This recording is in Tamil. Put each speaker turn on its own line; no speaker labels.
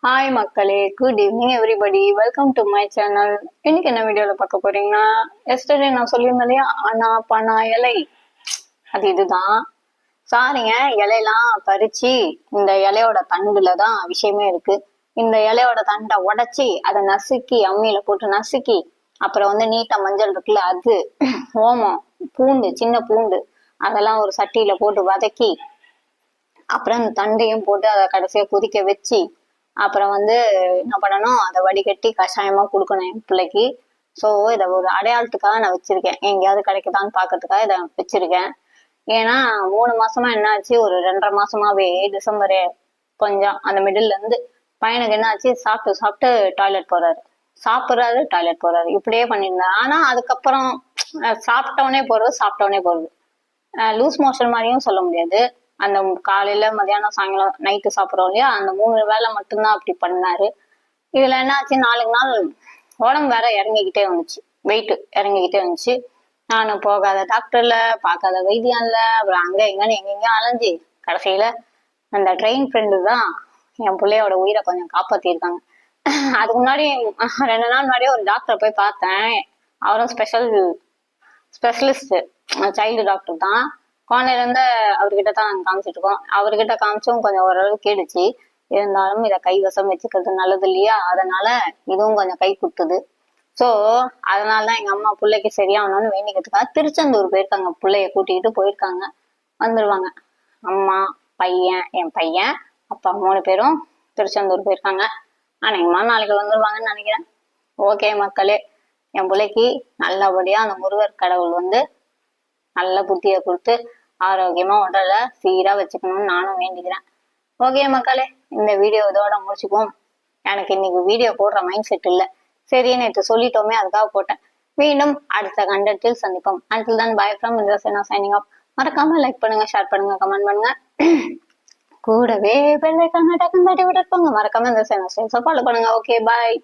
ஹாய் மக்களே, good evening everybody. Welcome to my channel. இன்னைக்கு என்ன வீடியோவில் பார்க்க போறீங்கன்னா, எஸ்டர்டே நான் சொல்லியிருந்தேன் இல்லையா, அனா பனா இலை, அது இதுதான். சாரிங்க, இலையெல்லாம் பறிச்சு இந்த இலையோட தண்டுல தான் விஷயமே இருக்கு. இந்த இலையோட தண்டை உடைச்சி அதை நசுக்கி அம்மியில போட்டு நசுக்கி, அப்புறம் நீட்டா மஞ்சள் இருக்குல்ல, அது ஓமம், பூண்டு, சின்ன பூண்டு, அதெல்லாம் ஒரு சட்டியில போட்டு வதக்கி, அப்புறம் அந்த தண்டையும் போட்டு அதை கடைசியா கொதிக்க வச்சு, அப்புறம் என்ன பண்ணணும், அதை வடிகட்டி கஷாயமா கொடுக்கணும் என் பிள்ளைக்கு. ஸோ இதை ஒரு அடையாளத்துக்காக நான் வச்சிருக்கேன், எங்கேயாவது கிடைக்குதான்னு பாக்கிறதுக்காக இதை வச்சிருக்கேன். ஏன்னா 3 மாசமா என்ன ஆச்சு, ஒரு 2.5 மாசமாவே டிசம்பரே கொஞ்சம் அந்த மிடில்ல இருந்து பையனுக்கு என்ன ஆச்சு, சாப்பிட்டு சாப்பிட்டு டாய்லெட் போறாரு, சாப்பிட்றாரு டாய்லெட் போறாரு, இப்படியே பண்ணியிருந்தாரு. ஆனா அதுக்கப்புறம் சாப்பிட்டவனே போறது லூஸ் மோஷன் மாதிரியும் சொல்ல முடியாது. அந்த காலையில மதியானம் சாயங்காலம் நைட்டு சாப்பிட்றோம் இல்லையா, அந்த 3 வேளை மட்டும்தான் அப்படி பண்ணாரு. இதுல என்ன ஆச்சு, 4 நாள் உடம்பு வேற இறங்கிக்கிட்டே வந்துச்சு, வெயிட் இறங்கிக்கிட்டே வந்துச்சு. நானும் போகாத டாக்டர்ல, பார்க்காத வைத்தியம்ல, அப்புறம் அங்க எங்கன்னு எங்கெங்கயும் அலைஞ்சி கடைசியில அந்த ட்ரெயின் ஃப்ரெண்டு தான் என் பிள்ளையோட உயிரை கொஞ்சம் காப்பாத்திருக்காங்க. அதுக்கு முன்னாடி 2 நாள் முன்னாடியே ஒரு டாக்டரை போய் பார்த்தேன். அவரும் ஸ்பெஷலிஸ்ட், சைல்டு டாக்டர் தான். குழந்தையில இருந்து அவர்கிட்ட தான் நாங்கள் காமிச்சிட்டு இருக்கோம். அவர்கிட்ட காமிச்சும் கொஞ்சம் ஓரளவு கேடுச்சு. இருந்தாலும் இதை கைவசம் வச்சுக்கிறது நல்லது இல்லையா, அதனால இதுவும் கொஞ்சம் கை கொடுத்துது. ஸோ அதனாலதான் எங்க அம்மா பிள்ளைக்கு சரியாகணும்னு வேண்டிக்கிறதுக்காக திருச்செந்தூர் போயிருக்காங்க, பிள்ளைய கூட்டிக்கிட்டு போயிருக்காங்க. வந்துருவாங்க, அம்மா, பையன், என் பையன், அப்பா 3 பேரும் திருச்செந்தூர் போயிருக்காங்க. அநேகமா நாளைக்கு வந்துருவாங்கன்னு நினைக்கிறேன். ஓகே மக்களே, என் பிள்ளைக்கு நல்லபடியா அந்த முருகர் கடவுள் நல்ல புத்தியை கொடுத்து ஆரோக்கியமா உடலை சீரா வச்சுக்கணும்னு நானும் வேண்டிக்கிறேன். ஓகே மக்களே, இந்த வீடியோ இதோட முடிச்சுப்போம். எனக்கு இன்னைக்கு வீடியோ போடுற மைண்ட் செட் இல்லை, சரி நேற்று சொல்லிட்டோமே அதுக்காக போட்டேன். மீண்டும் அடுத்த கண்டென்ட்டில் சந்திப்போம். until then bye from Indrasena signing off. மறக்காம லைக் பண்ணுங்க, ஷேர் பண்ணுங்க, கமெண்ட் பண்ணுங்க, கூடவே பெல் ஐகானை டக்குன்னு தட்டி விட்டுருப்பாங்க. மறக்காம இந்திரசேனா ஃபாலோ பண்ணுங்க. ஓகே, பாய்.